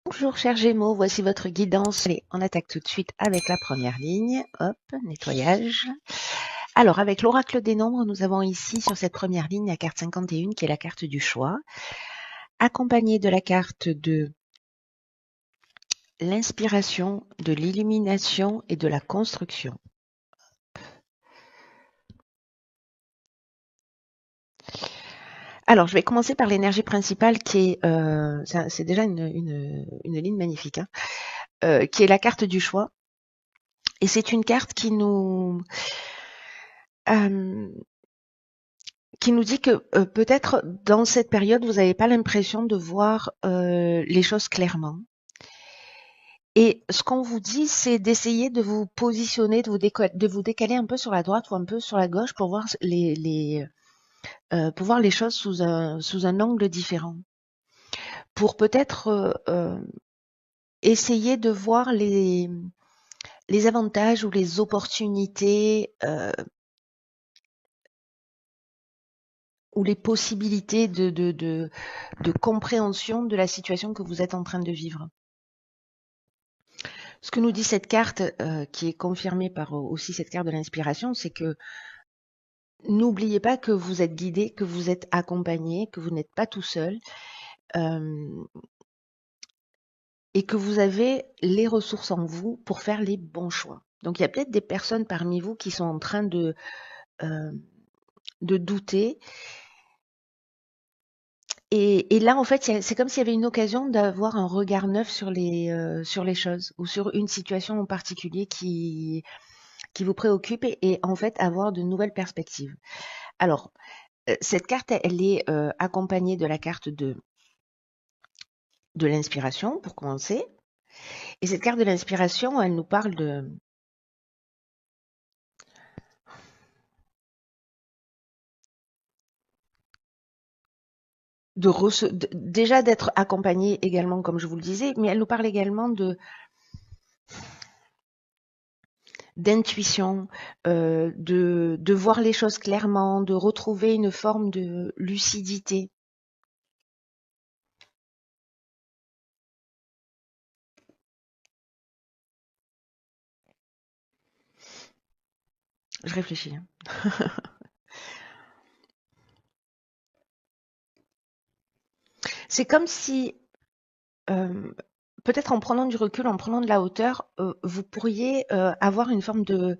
Bonjour chers Gémeaux, voici votre guidance. Allez, on attaque tout de suite avec la première ligne. Hop, nettoyage. Alors, avec l'oracle des nombres, nous avons ici sur cette première ligne la carte 51 qui est la carte du choix, accompagnée de la carte de l'inspiration, de l'illumination et de la construction. Alors, je vais commencer par l'énergie principale qui est, c'est déjà une ligne magnifique, hein, qui est la carte du choix. Et c'est une carte euh, qui nous dit que peut-être dans cette période, vous n'avez pas l'impression de voir les choses clairement. Et ce qu'on vous dit, c'est d'essayer de vous positionner, de vous décaler un peu sur la droite ou un peu sur la gauche pour voir pour voir les choses sous un angle différent. Pour peut-être essayer de voir les avantages ou les opportunités ou les possibilités de compréhension de la situation que vous êtes en train de vivre. Ce que nous dit cette carte, qui est confirmée par aussi cette carte de l'inspiration, c'est que n'oubliez pas que vous êtes guidé, que vous êtes accompagné, que vous n'êtes pas tout seul, et que vous avez les ressources en vous pour faire les bons choix. Donc il y a peut-être des personnes parmi vous qui sont en train de douter. Et là, en fait, c'est comme s'il y avait une occasion d'avoir un regard neuf sur les choses ou sur une situation en particulier qui vous préoccupe et en fait avoir de nouvelles perspectives. Alors, cette carte, elle est accompagnée de la carte de l'inspiration, pour commencer. Et cette carte de l'inspiration, elle nous parle déjà d'être accompagné également, comme je vous le disais, mais elle nous parle également d'intuition, de voir les choses clairement, de retrouver une forme de lucidité. Je réfléchis. C'est comme si, peut-être en prenant du recul, en prenant de la hauteur, vous pourriez avoir une forme de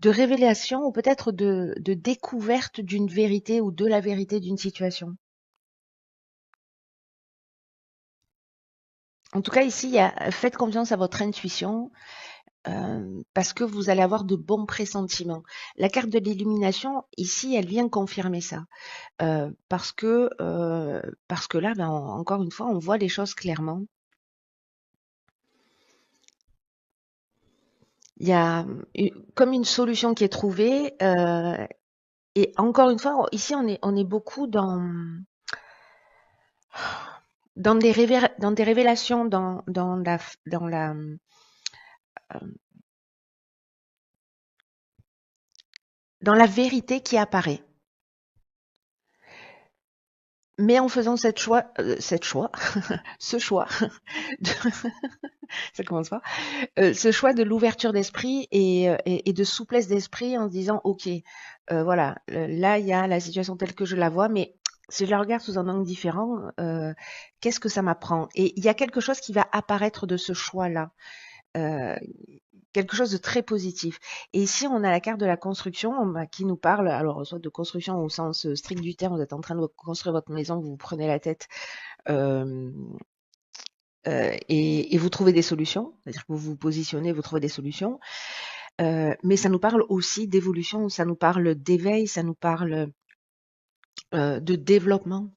révélation ou peut-être de découverte d'une vérité ou de la vérité d'une situation. En tout cas, ici, faites confiance à votre intuition parce que vous allez avoir de bons pressentiments. La carte de l'illumination, ici, elle vient confirmer ça. Parce que là, ben, encore une fois, on voit les choses clairement. Il y a comme une solution qui est trouvée. Et encore une fois, ici, on est beaucoup dans des révélations, dans la vérité qui apparaît. Mais en faisant ce choix, de, ça commence pas, ce choix de l'ouverture d'esprit et de souplesse d'esprit en se disant, ok, voilà, là il y a la situation telle que je la vois, mais si je la regarde sous un angle différent, qu'est-ce que ça m'apprend? Et il y a quelque chose qui va apparaître de ce choix-là. Quelque chose de très positif. Et ici, on a la carte de la construction qui nous parle, alors soit de construction au sens strict du terme, vous êtes en train de construire votre maison, vous vous prenez la tête euh, et vous trouvez des solutions, c'est-à-dire que vous vous positionnez, vous trouvez des solutions. Mais ça nous parle aussi d'évolution, ça nous parle d'éveil, ça nous parle de développement.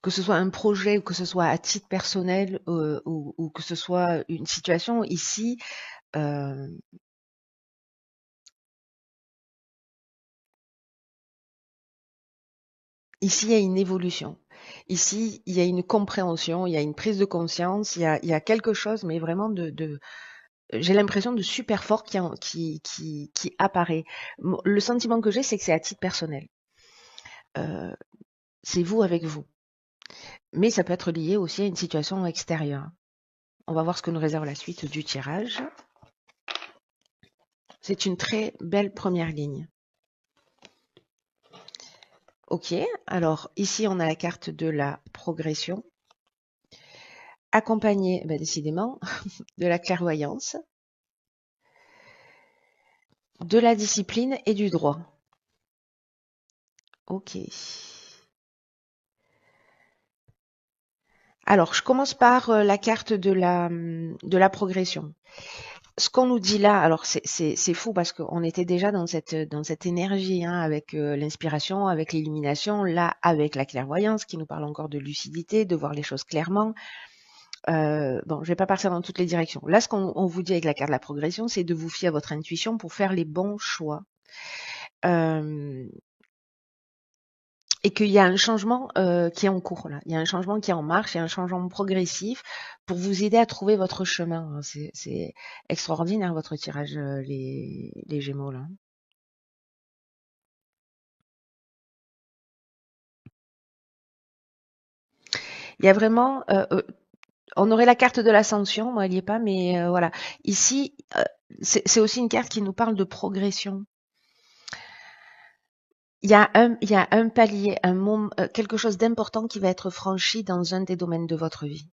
Que ce soit un projet ou que ce soit à titre personnel ou que ce soit une situation ici, euh, ici, il y a une évolution. Ici, il y a une compréhension, il y a une prise de conscience, il y a quelque chose, mais vraiment j'ai l'impression de super fort qui apparaît. Le sentiment que j'ai, c'est que c'est à titre personnel. Euh, c'est vous avec vous. Mais ça peut être lié aussi à une situation extérieure. On va voir ce que nous réserve la suite du tirage. C'est une très belle première ligne. Ok, alors ici on a la carte de la progression, accompagnée décidément de la clairvoyance, de la discipline et du droit. Ok. Alors, je commence par la carte de la progression. Ce qu'on nous dit là, alors c'est fou parce qu'on était déjà dans cette énergie, hein, avec l'inspiration, avec l'illumination, là avec la clairvoyance qui nous parle encore de lucidité, de voir les choses clairement. Bon, je vais pas partir dans toutes les directions. Là, ce qu'on vous dit avec la carte de la progression, c'est de vous fier à votre intuition pour faire les bons choix. Et qu'il y a un changement qui est en cours là. Il y a un changement qui est en marche, il y a un changement progressif pour vous aider à trouver votre chemin. C'est extraordinaire votre tirage, les Gémeaux là. Il y a vraiment, on aurait la carte de l'ascension, moi elle n'y est pas, mais voilà. Ici, c'est aussi une carte qui nous parle de progression. Il y a un palier, quelque chose d'important qui va être franchi dans un des domaines de votre vie.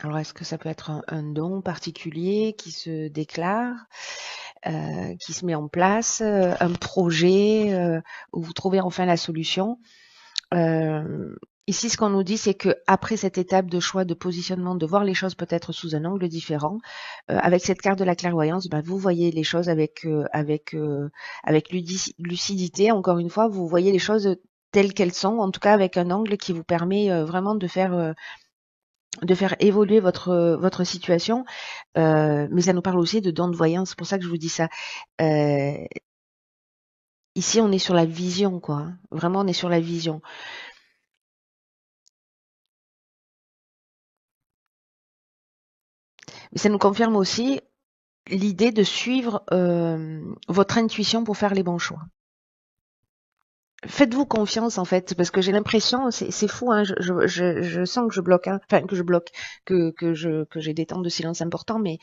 Alors, est-ce que ça peut être un don particulier qui se déclare, qui se met en place, un projet où vous trouvez enfin la solution? Ici, ce qu'on nous dit, c'est que après cette étape de choix, de positionnement, de voir les choses peut-être sous un angle différent, avec cette carte de la clairvoyance, vous voyez les choses avec lucidité. Encore une fois, vous voyez les choses telles qu'elles sont, en tout cas avec un angle qui vous permet vraiment de faire évoluer votre situation, mais ça nous parle aussi de dons de voyance. C'est pour ça que je vous dis ça. Euh, Ici, on est sur la vision, quoi. Hein. Vraiment, on est sur la vision. Mais ça nous confirme aussi l'idée de suivre votre intuition pour faire les bons choix. Faites-vous confiance en fait, parce que j'ai l'impression, c'est fou, hein, je sens que je bloque, hein, enfin que je bloque, que j'ai des temps de silence importants, mais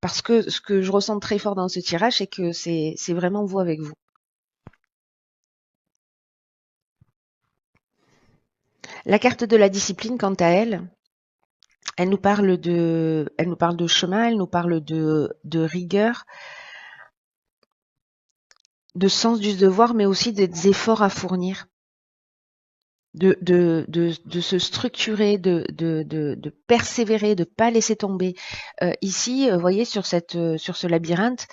parce que ce que je ressens très fort dans ce tirage, c'est que c'est vraiment vous avec vous. La carte de la discipline, quant à elle, elle nous parle de chemin, elle nous parle de rigueur, de sens du devoir, mais aussi des efforts à fournir, de se structurer, de persévérer, de pas laisser tomber. Ici, vous voyez, sur ce labyrinthe,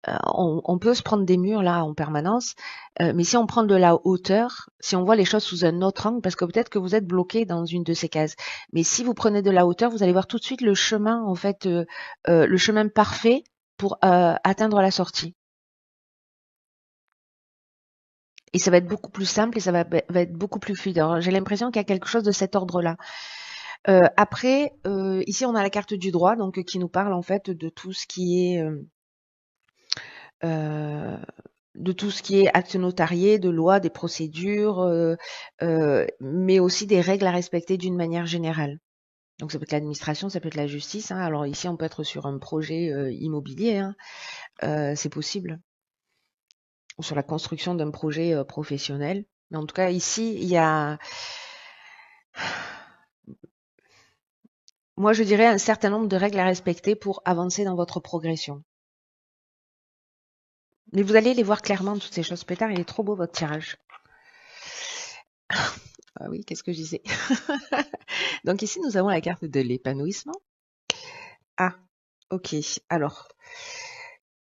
on peut se prendre des murs là en permanence, mais si on prend de la hauteur, si on voit les choses sous un autre angle, parce que peut-être que vous êtes bloqué dans une de ces cases, mais si vous prenez de la hauteur, vous allez voir tout de suite le chemin, en fait, le chemin parfait pour atteindre la sortie. Et ça va être beaucoup plus simple et ça va être beaucoup plus fluide. Alors, j'ai l'impression qu'il y a quelque chose de cet ordre-là. Après, ici, on a la carte du droit, donc qui nous parle en fait de tout ce qui est euh, acte notarié, de loi, des procédures, mais aussi des règles à respecter d'une manière générale. Donc ça peut être l'administration, ça peut être la justice. Hein. Alors ici, on peut être sur un projet immobilier, hein. C'est possible, ou sur la construction d'un projet professionnel. Mais en tout cas, ici, il y a, moi je dirais, un certain nombre de règles à respecter pour avancer dans votre progression. Mais vous allez les voir clairement, toutes ces choses. Pétard, il est trop beau votre tirage. Ah oui, qu'est-ce que je disais? Donc ici, nous avons la carte de l'épanouissement. Ah, ok. Alors,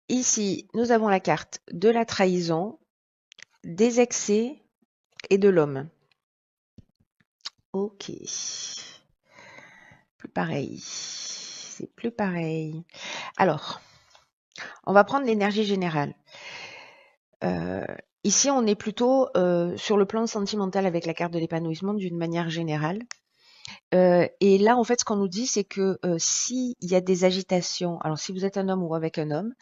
ici, nous avons la carte de la trahison, des excès et de l'homme. Ok. Plus pareil. C'est plus pareil. Alors, on va prendre l'énergie générale. Euh, Ici, on est plutôt sur le plan sentimental avec la carte de l'épanouissement d'une manière générale. Et là, en fait, ce qu'on nous dit, c'est que s'il y a des agitations, alors si vous êtes un homme ou avec un homme,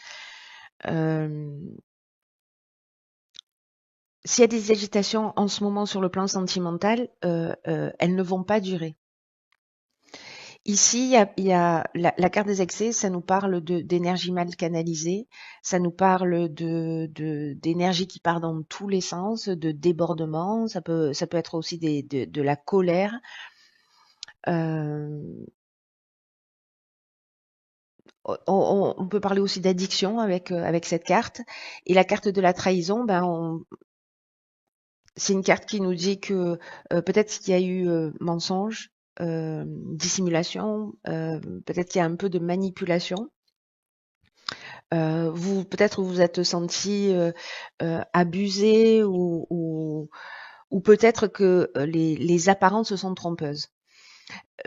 s'il y a des agitations en ce moment sur le plan sentimental, elles ne vont pas durer. Ici, il y a la carte des excès, ça nous parle d'énergie mal canalisée, ça nous parle d'énergie qui part dans tous les sens, de débordement, ça peut être aussi de la colère. Euh, on peut parler aussi d'addiction avec cette carte. Et la carte de la trahison, c'est une carte qui nous dit que peut-être qu'il y a eu mensonge, dissimulation, peut-être qu'il y a un peu de manipulation. Vous peut-être vous êtes senti abusé ou peut-être que les apparences sont trompeuses.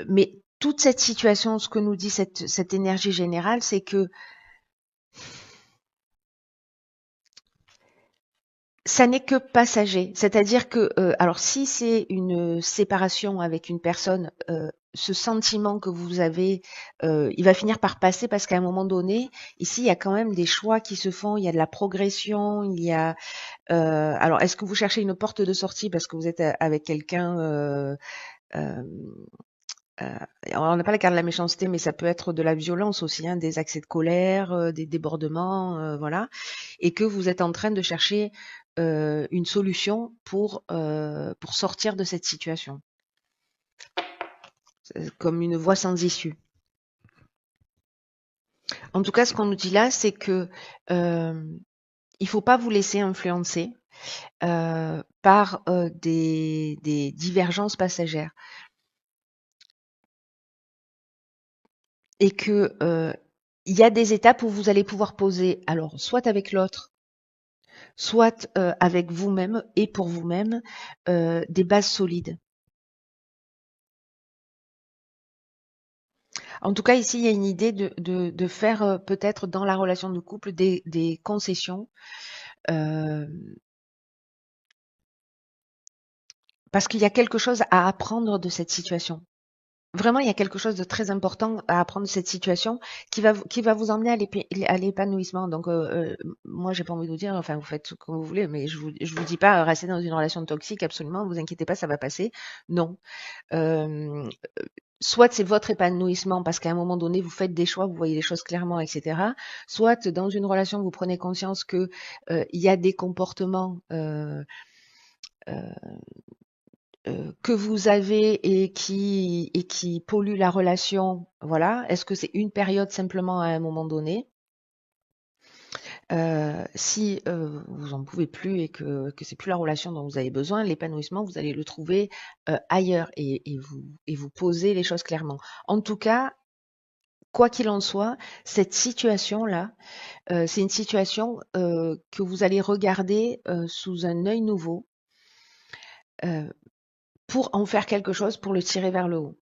Mais toute cette situation, ce que nous dit cette énergie générale, c'est que ça n'est que passager. C'est-à-dire que, alors si c'est une séparation avec une personne, ce sentiment que vous avez, il va finir par passer parce qu'à un moment donné, ici, il y a quand même des choix qui se font, il y a de la progression, il y a alors est-ce que vous cherchez une porte de sortie parce que vous êtes avec quelqu'un, heu heu, on n'a pas la carte de la méchanceté, mais ça peut être de la violence aussi, hein, des accès de colère, des débordements, voilà, et que vous êtes en train de chercher une solution pour sortir de cette situation, comme une voie sans issue. En tout cas, ce qu'on nous dit là, c'est que il faut pas vous laisser influencer par des divergences passagères et que il y a des étapes où vous allez pouvoir poser, alors soit avec l'autre, soit avec vous-même et pour vous-même, des bases solides. En tout cas, ici, il y a une idée de faire peut-être dans la relation de couple des concessions, euh, parce qu'il y a quelque chose à apprendre de cette situation. Vraiment, il y a quelque chose de très important à apprendre de cette situation qui va vous emmener à l'épanouissement. Donc, moi, j'ai pas envie de vous dire, enfin, vous faites comme vous voulez, mais je vous dis pas restez dans une relation toxique, absolument. Vous inquiétez pas, ça va passer. Non. Euh, Soit c'est votre épanouissement parce qu'à un moment donné, vous faites des choix, vous voyez les choses clairement, etc. Soit dans une relation, vous prenez conscience que il y a des comportements euh, que vous avez et qui polluent la relation. Voilà. Est-ce que c'est une période simplement à un moment donné? Si vous en pouvez plus et que c'est plus la relation dont vous avez besoin, l'épanouissement, vous allez le trouver ailleurs et vous poser les choses clairement. En tout cas, quoi qu'il en soit, cette situation-là, c'est une situation que vous allez regarder sous un œil nouveau euh, pour en faire quelque chose, pour le tirer vers le haut.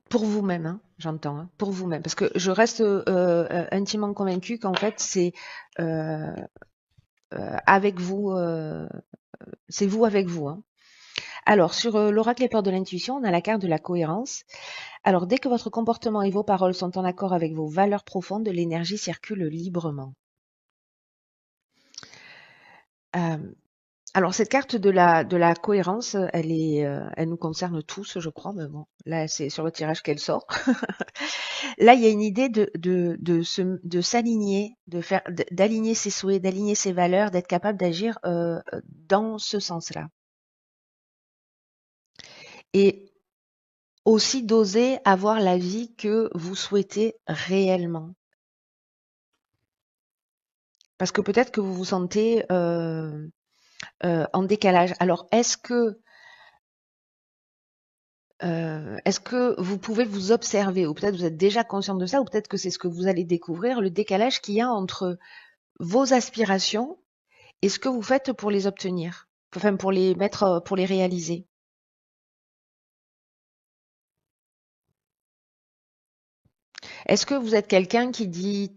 Pour vous-même, hein, j'entends, hein, pour vous-même. Parce que je reste intimement convaincue qu'en fait, euh, avec vous, c'est vous avec vous. Hein. Alors, sur l'oracle et peurs de l'intuition, on a la carte de la cohérence. Alors, dès que votre comportement et vos paroles sont en accord avec vos valeurs profondes, l'énergie circule librement. Euh, Alors cette carte de la cohérence, elle nous concerne tous, je crois, mais bon, là c'est sur le tirage qu'elle sort. Là, il y a une idée de s'aligner, d'aligner ses souhaits, d'aligner ses valeurs, d'être capable d'agir dans ce sens-là. Et aussi d'oser avoir la vie que vous souhaitez réellement. Parce que peut-être que vous vous sentez en décalage. Alors, est-ce que vous pouvez vous observer, ou peut-être vous êtes déjà conscient de ça, ou peut-être que c'est ce que vous allez découvrir, le décalage qu'il y a entre vos aspirations et ce que vous faites pour les obtenir, enfin pour les mettre, pour les réaliser. Est-ce que vous êtes quelqu'un qui dit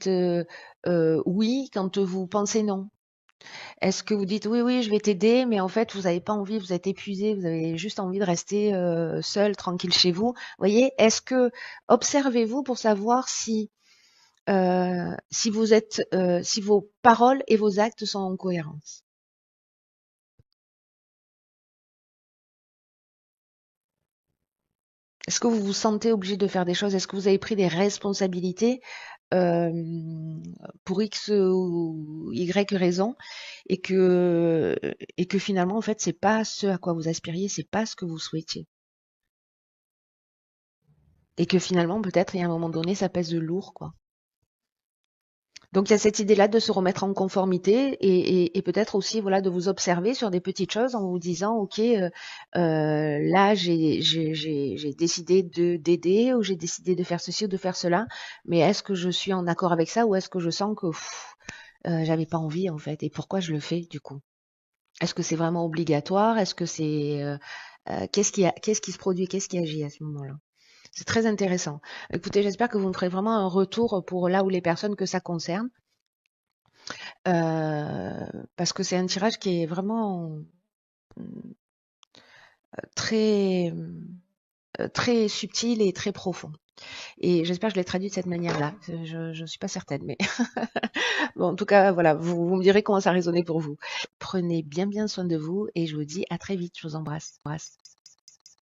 oui quand vous pensez non? Est-ce que vous dites oui, oui, je vais t'aider, mais en fait vous n'avez pas envie, vous êtes épuisé, vous avez juste envie de rester seul, tranquille chez vous? Vous voyez, observez-vous pour savoir si vos paroles et vos actes sont en cohérence. Est-ce que vous vous sentez obligé de faire des choses? Est-ce que vous avez pris des responsabilités euh, pour X ou Y raison et que finalement en fait c'est pas ce à quoi vous aspiriez, c'est pas ce que vous souhaitiez et que finalement peut-être il y a un moment donné ça pèse de lourd quoi. Donc il y a cette idée-là de se remettre en conformité et peut-être aussi voilà de vous observer sur des petites choses en vous disant ok là j'ai décidé de d'aider ou j'ai décidé de faire ceci ou de faire cela, mais est-ce que je suis en accord avec ça ou est-ce que je sens que j'avais pas envie en fait et pourquoi je le fais du coup? Est-ce que c'est vraiment obligatoire? Est-ce que c'est qu'est-ce qui se produit? Qu'est-ce qui agit à ce moment-là? C'est très intéressant. Écoutez, j'espère que vous me ferez vraiment un retour pour là où les personnes que ça concerne. Parce que c'est un tirage qui est vraiment très, très subtil et très profond. Et j'espère que je l'ai traduit de cette manière-là. Je ne suis pas certaine, mais bon, en tout cas, voilà, vous me direz comment ça résonnait pour vous. Prenez bien bien soin de vous et je vous dis à très vite. Je vous embrasse.